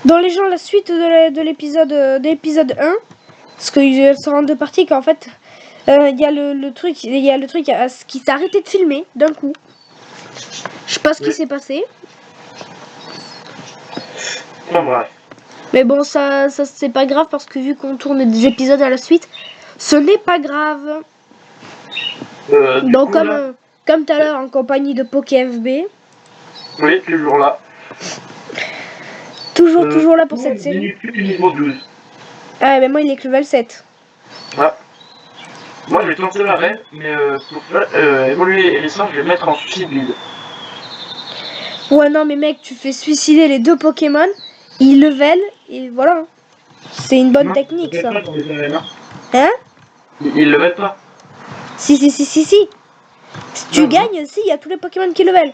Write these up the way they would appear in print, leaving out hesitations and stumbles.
Dans les gens, la suite de l'épisode 1, parce qu'il sera en deux parties, qu'en fait, il y a le truc qui s'est arrêté de filmer d'un coup. Je sais pas ce qui s'est passé. Bon, bref. Mais bon, ça c'est pas grave parce que vu qu'on tourne des épisodes à la suite, ce n'est pas grave. Donc comme tout à l'heure en compagnie de PokéFB. Oui, toujours là. Toujours là pour cette série. Il plus du niveau 12. Ah, mais moi il est que level 7. Ah. Moi, je vais tenter la reine, mais pour faire évoluer Hérisson, je vais mettre en suicide lead. Ouais, non, mais mec, tu fais suicider les deux Pokémon, ils level, et voilà. C'est une bonne technique, ça. Hein? Ils le mettent pas. Si. Si tu gagnes, si, il y a tous les Pokémon qui level.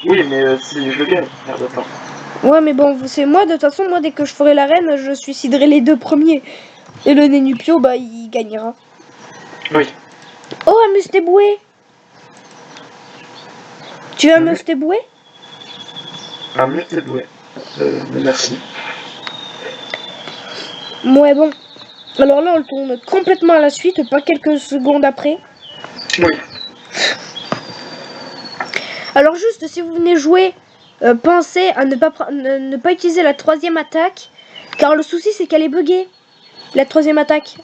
Oui, mais si je gagne, merde, attends. Ouais, mais bon, c'est moi, de toute façon, moi, dès que je ferai l'arène, je suiciderai les deux premiers. Et le Nénupio, bah, il gagnera. Oui. Oh, un Mustéboué. Tu veux un Mustéboué? Un Mustéboué. Merci. Ouais, bon. Alors là, on le tourne complètement à la suite, pas quelques secondes après. Oui. Alors juste, si vous venez jouer, pensez à ne pas utiliser la troisième attaque, car le souci c'est qu'elle est buggée, la troisième attaque.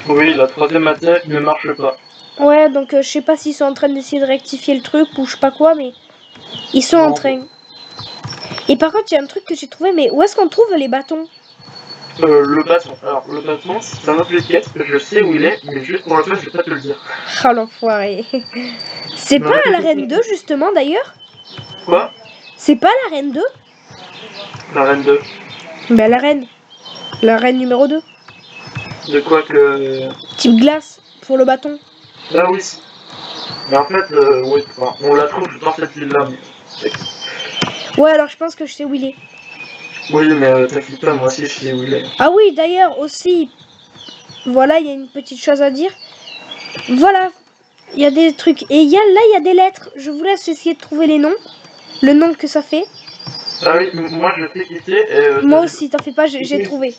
Oui, la troisième attaque ne marche pas. Ouais, donc je sais pas s'ils sont en train d'essayer de rectifier le truc ou je sais pas quoi, mais ils sont en train. Et par contre, il y a un truc que j'ai trouvé, mais où est-ce qu'on trouve les bâtons? Le bâton. Alors, le bâton, c'est un objet de quête, je sais où il est, mais juste pour le fait, je vais pas te le dire. Ah l'enfoiré. C'est pas à l'arène 2 justement d'ailleurs? Quoi? C'est pas l'arène 2? L'arène 2. Bah l'arène numéro 2. De quoi que... Type glace, pour le bâton. Ah oui. Mais en fait, oui, enfin, on la trouve dans cette ville-là. Ouais, alors je pense que je sais où il est. Oui, mais t'inquiète pas, moi aussi je sais où il est. Ah oui, d'ailleurs aussi, voilà, il y a une petite chose à dire. Voilà, il y a des trucs. Et il y a des lettres. Je vous laisse essayer de trouver les noms. Le nom que ça fait. Ah oui, moi je sais qui c'est. Moi aussi, t'en fais pas, j'ai trouvé.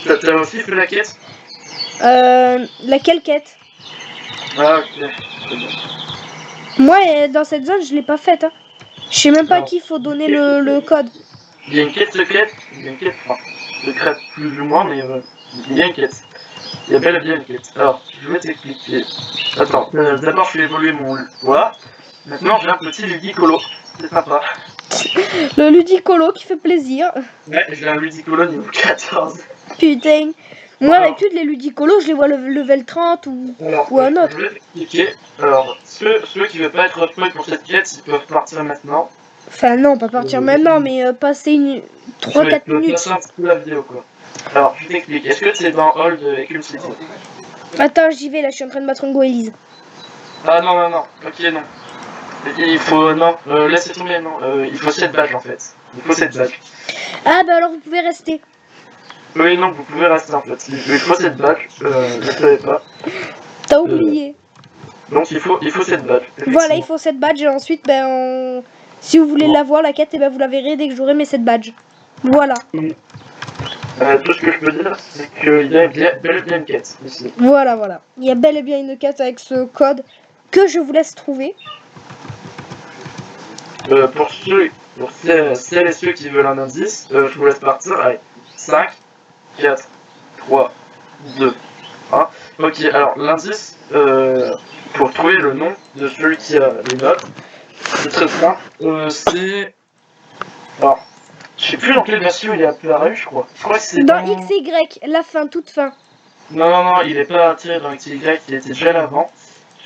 T'as aussi fait la quête? Laquelle quête? Ah ok. Moi, dans cette zone, je l'ai pas faite. Hein. Je sais même pas à qui il faut donner le code. Il y a une quête secrète, secrète plus ou moins, mais il y a une quête. Il y a bel et bien une quête. Alors, je vais t'expliquer. Attends, d'abord je vais évoluer mon... Voilà. Maintenant j'ai un petit ludicolo. C'est sympa. Le ludicolo qui fait plaisir. Ouais, j'ai un ludicolo niveau 14. Putain. Moi, d'habitude, les ludicolos, je les vois level 30 ou un autre. Je vais t'expliquer. Alors, ceux qui ne veulent pas être spoil pour cette quête, ils peuvent partir maintenant. Enfin, non, pas partir maintenant, mais passer 3-4 minutes. Passer un petit peu la vidéo, quoi. Alors, je t'explique. Est-ce que c'est dans Hall de Eculum City? Attends, j'y vais, là, je suis en train de battre un Goélise. Ah non. Ok, non. Il faut... Non, laissez tomber, non. Il faut 7 badges, en fait. Il faut 7 badges. Ah, bah alors, vous pouvez rester. Oui, non, vous pouvez rester, en fait. Il faut 7 badges, je ne savais pas. T'as oublié. Donc, il faut 7 badges. Voilà, il faut 7 badges, et ensuite, ben, si vous voulez la voir, la quête, et ben, vous la verrez dès que j'aurai mes 7 badges. Voilà. Tout ce que je peux dire, c'est qu'il y a bel et bien une quête ici. Voilà. Il y a bel et bien une quête avec ce code que je vous laisse trouver. Pour celles et ceux qui veulent un indice, je vous laisse partir. Allez, 5, 4, 3, 2, 1. Ok, alors l'indice, pour trouver le nom de celui qui a les notes, c'est très simple. C'est... Alors, je sais plus dans quelle version il est apparu, je crois. Je crois que c'est dans XY, la fin, toute fin. Non, il n'est pas tiré dans XY, il était déjà là avant.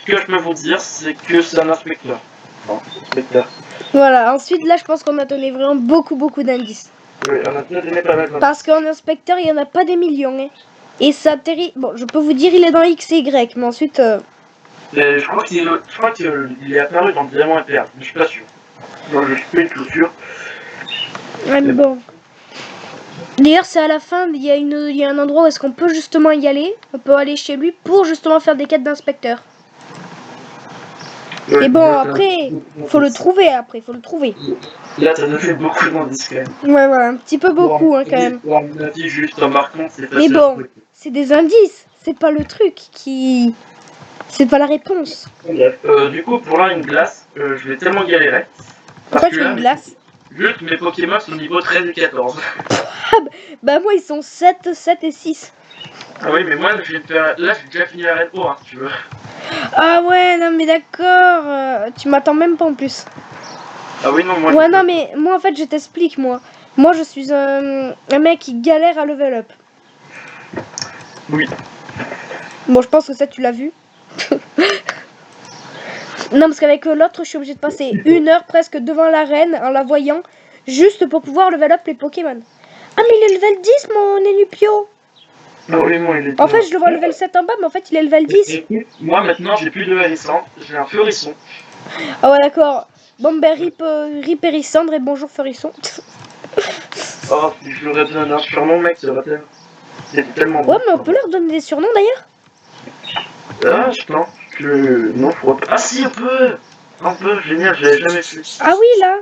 Ce que je peux vous dire, c'est que c'est un inspecteur. Non, inspecteur. Voilà, ensuite là je pense qu'on a donné vraiment beaucoup d'indices. Oui, on a déjà donné pas mal d'indices. Parce qu'en inspecteur il n'y en a pas des millions. Hein. Et ça atterrit... Bon, je peux vous dire il est dans XY, mais ensuite... Je crois qu'il est apparu dans le diamant interne, mais je suis pas sûr. Non, je suis pas du tout sûr. Ouais, mais bon. D'ailleurs c'est à la fin, il y a un endroit où est-ce qu'on peut justement y aller. On peut aller chez lui pour justement faire des quêtes d'inspecteur. Ouais, Et bon, là, après, faut le trouver, après, faut le trouver. là, t'as donné beaucoup d'indices quand même. Ouais, voilà, un petit peu beaucoup, hein, quand même. Pour mon avis, juste en marquant, c'est Mais facile à bon, trouver. c'est des indices, c'est pas le truc qui... C'est pas la réponse. Bref, du coup, pour là, une glace, je vais tellement galérer. Pourquoi Parce que tu veux là, une glace? juste mes Pokémon sont niveau 13 et 14. Bah moi, ils sont 7, 7 et 6. Ah oui, mais moi, là, j'ai déjà fini la Red Bull, hein, si tu veux. Ah ouais, non mais d'accord, tu m'attends même pas en plus. Ah oui, non, moi, Ouais, non mais moi en fait, je t'explique, moi. Moi, je suis un mec qui galère à level up. Oui. Bon, je pense que ça, tu l'as vu. Non, parce qu'avec l'autre, je suis obligée de passer 1 heure presque devant l'arène en la voyant, juste pour pouvoir level up les Pokémon. Ah, mais il est level 10, mon Enupio. Non, oui, moi, il est En fait, je le vois level 7 en bas, mais en fait, il est level 10. Écoute, moi, maintenant, j'ai plus de hérisson, j'ai un Furisson. Ah ouais, d'accord. Bon, ben, rip Hérissandre et bonjour Furisson. Oh, je l'aurais besoin d'un surnom, mec, ça aurait été... C'était tellement bon. Ouais, mais on peut leur donner des surnoms, d'ailleurs. Ah, je pense que... Non, je crois pas. Ah si, on peut. On peut, génial, j'avais jamais fait. Ah oui, là.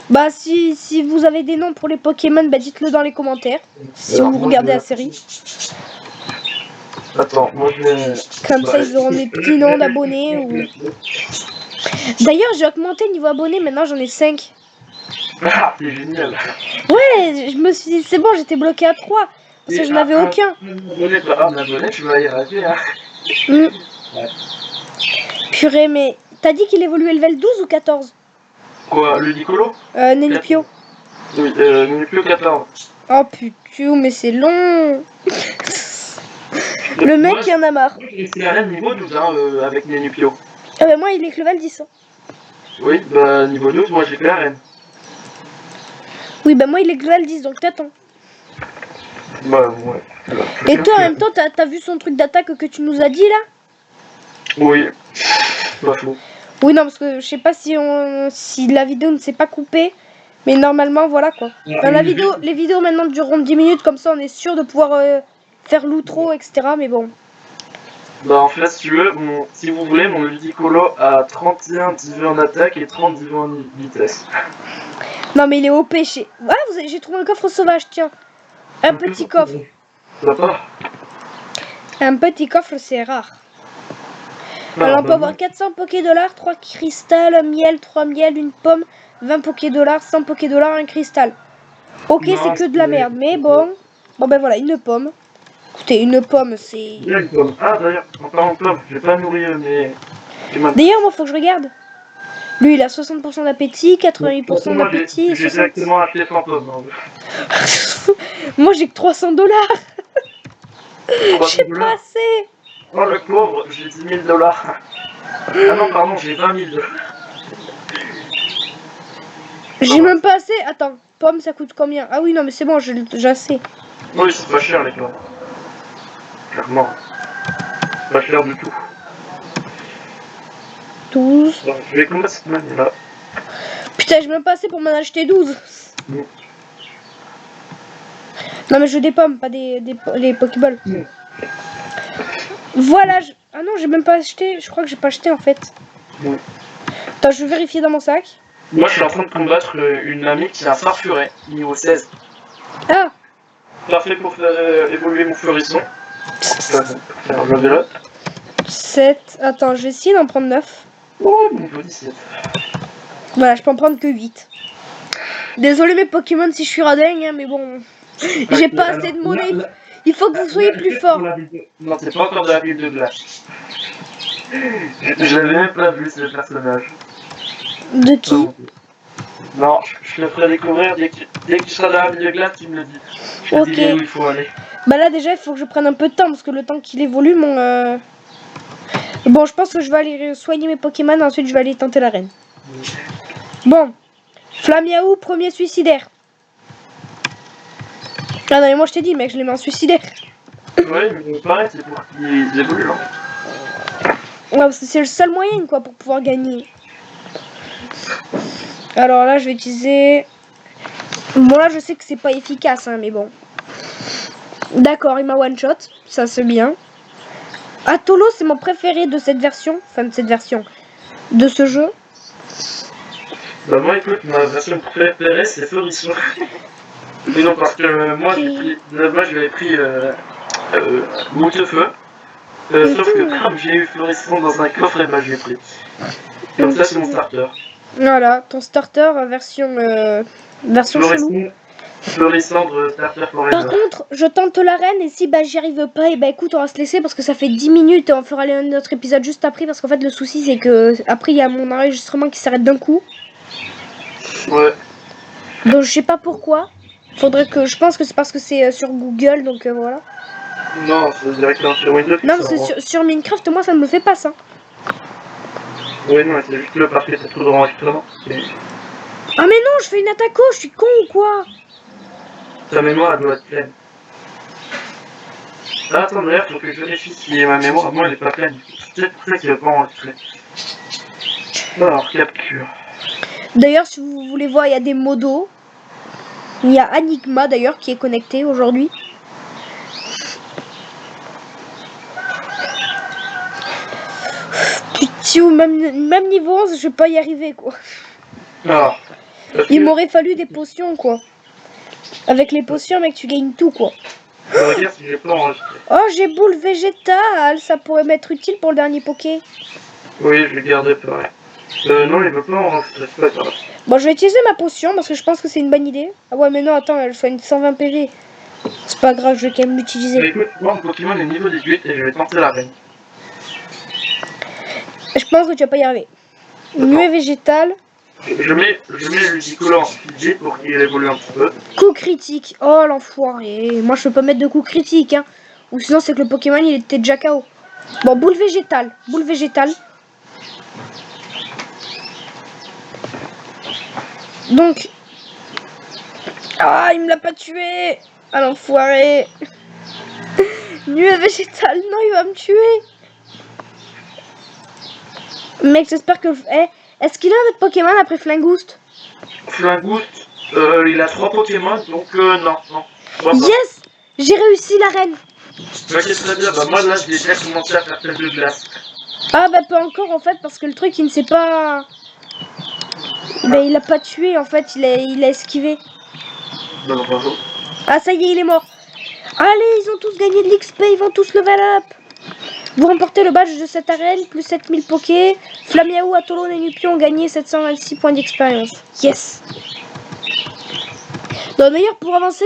Bah, si vous avez des noms pour les Pokémon, bah, dites-le dans les commentaires. Si Alors, vous moi, regardez la série. Attends, moi je vais... Comme ça, ils auront des petits noms d'abonnés. Ou... D'ailleurs, j'ai augmenté le niveau abonné, maintenant j'en ai 5. Ah, c'est génial. Ouais, je me suis dit, c'est bon, j'étais bloqué à 3. Parce que je n'avais aucun. Un abonné, tu vas y arriver, hein. Mm. Purée, mais t'as dit qu'il évoluait level 12 ou 14? Quoi, le Nicolo Nenupio. Oui, Nenupio 14. Oh putain, mais c'est long. Le mec, il en a marre. C'est la reine niveau 12, hein, avec Nenupio. Ah bah moi, il est que level 10. Hein. Oui, bah niveau 12, moi j'ai fait la reine. Oui, bah moi, il est que level 10, donc t'attends. Bah ouais. Et toi, en même temps, t'as vu son truc d'attaque que tu nous as dit, là? Oui, pas faux. Oui, non, parce que je sais pas si la vidéo ne s'est pas coupée. Mais normalement, voilà, quoi. Enfin, les vidéos maintenant dureront 10 minutes, comme ça, on est sûr de pouvoir faire l'outro, etc. Mais bon. Bah en fait, si tu veux, si vous voulez, mon Ludicolo a 31 d'IV en attaque et 30 d'IV en vitesse. Non, mais il est OP chez... Ah, j'ai trouvé un coffre sauvage, tiens. Un petit coffre. Ça va. Un petit coffre, c'est rare. Non, Alors, on peut bah, avoir 400 Poké-Dollars, 3 cristals, un miel, 3 miel, une pomme, 20 Poké-Dollars, 100 Poké-Dollars, un cristal. Ok, non, c'est que de la merde, mais bon. Bon, ben voilà, une pomme. Écoutez, une pomme, c'est... Il y a une pomme. Ah d'ailleurs, en parlant de pomme, j'ai pas nourri mes... D'ailleurs, moi, faut que je regarde. Lui, il a 60% d'appétit, 88% d'appétit et J'ai 60... directement acheté 100 pommes. Hein. Moi, j'ai que 300 $. J'ai pas assez. Oh le pauvre, j'ai 10 000 dollars. Ah non, pardon, j'ai 20 000. J'ai même pas assez. Attends, pomme, ça coûte combien? Ah oui, non, mais c'est bon, j'ai assez. Oui, c'est pas cher les pommes. Clairement. Pas cher du tout. 12. Bon, je vais combattre cette manière-là. Putain, j'ai même pas assez pour m'en acheter 12. Mm. Non, mais je veux des pommes, pas les Pokéballs. Mm. Voilà. Ah non, j'ai même pas acheté. Je crois que j'ai pas acheté en fait. Mm. Attends, je vais vérifier dans mon sac. Moi, je suis en train de combattre une amie qui a un farfuret, niveau 16. Ah. Parfait pour faire évoluer mon fleurissant. Faire level up. 7. Attends, je vais essayer d'en prendre 9. Oh, mon petit 7. Voilà, je peux en prendre que 8. Désolé mes Pokémon si je suis radin, hein, mais bon. J'ai pas assez de monnaie. Il faut que vous soyez plus fort. Non, c'est pas encore de la ville de glace. Je l'avais même pas vu ce personnage. De qui? Non, je le ferai découvrir dès que je serai dans la ville de glace, tu me le dis. Je te dis où il faut aller. Bah là déjà il faut que je prenne un peu de temps parce que le temps qu'il évolue mon... Bon je pense que je vais aller soigner mes Pokémon, ensuite je vais aller tenter l'arène. Bon. Flamiaou, premier suicidaire. Ah non mais moi je t'ai dit mec, je les mets en suicidaire. Ouais mais pareil c'est pour qu'ils évoluent. Ouais parce que c'est le seul moyen quoi pour pouvoir gagner. Alors là je vais utiliser... Bon là je sais que c'est pas efficace hein, mais bon. D'accord il m'a one shot, ça c'est bien. Atolo, c'est mon préféré de cette version. Enfin, de cette version. De ce jeu. Bah moi écoute, ma version préférée c'est Florisson. Mais non parce que moi je l'avais pris bout de feu. Sauf que comme j'ai eu Florisson dans un coffre, et bah je l'ai pris. Comme ça c'est mon starter. Voilà, ton starter version chelou. Florissandre starter forever. Par contre, je tente l'arène et si bah j'y arrive pas, et bah écoute, on va se laisser parce que ça fait 10 minutes et on fera notre épisode juste après parce qu'en fait le souci c'est que après il y a mon enregistrement qui s'arrête d'un coup. Ouais. Donc je sais pas pourquoi. Je pense que c'est parce que c'est sur Google donc voilà. Non, c'est directement sur Windows. Non, parce que sur Minecraft, moi ça ne me fait pas ça. Oui, non, c'est juste le parquet, c'est trop d'enregistrement. Ah mais non, je fais une attaque, je suis con ou quoi? Ta mémoire elle doit être pleine. Ah, attends, d'ailleurs, faut que je vérifie si ma mémoire, moi, elle est pas pleine. C'est peut-être pour ça qu'il va pas enregistrer. Alors, capture. D'ailleurs, si vous voulez voir, il y a des modos. Il y a Enigma d'ailleurs qui est connecté aujourd'hui. Putain, même niveau 11, je vais pas y arriver quoi. Alors, Il m'aurait fallu des potions quoi. Avec les potions, mec, tu gagnes tout quoi. regarde si j'ai pas enregistré. Oh, j'ai boule végétale, ça pourrait m'être utile pour le dernier poké. Oui, je vais garder pareil. Non, il veut pas enregistrer, c'est pas grave. Bon, je vais utiliser ma potion parce que je pense que c'est une bonne idée. Ah ouais, mais non, attends, elle fait une 120 PV. C'est pas grave, je vais quand même l'utiliser. Mais écoute, moi, mon Pokémon est niveau 18 et je vais tenter la reine. Je pense que tu vas pas y arriver. Nuée végétale. Je mets le Ludicolant Fidji pour qu'il évolue un petit peu. Coup critique. Oh l'enfoiré. Moi je peux pas mettre de coup critique hein. Ou sinon c'est que le Pokémon il était déjà KO. Bon, boule végétale. Boule végétale. Donc. Ah, il me l'a pas tué. Ah l'enfoiré. Nuée végétale. Non, il va me tuer. Mec, j'espère que... est-ce qu'il a un autre Pokémon après Flingoost? Flingoost, il a 3 Pokémon, donc non. Yes. J'ai réussi l'arène. Ok, très bien, bah moi là j'ai déjà commencé à faire tête de glace. Ah bah pas encore en fait parce que le truc il ne sait pas... Bah il a pas tué en fait, il a esquivé. Non, bravo. Ah ça y est, il est mort. Allez, ils ont tous gagné de l'XP, ils vont tous level up. Vous remportez le badge de cette arène, plus 7000 Poké. Flamiaou, Atolon et Nupion ont gagné 726 points d'expérience. Yes. Donc d'ailleurs pour avancer...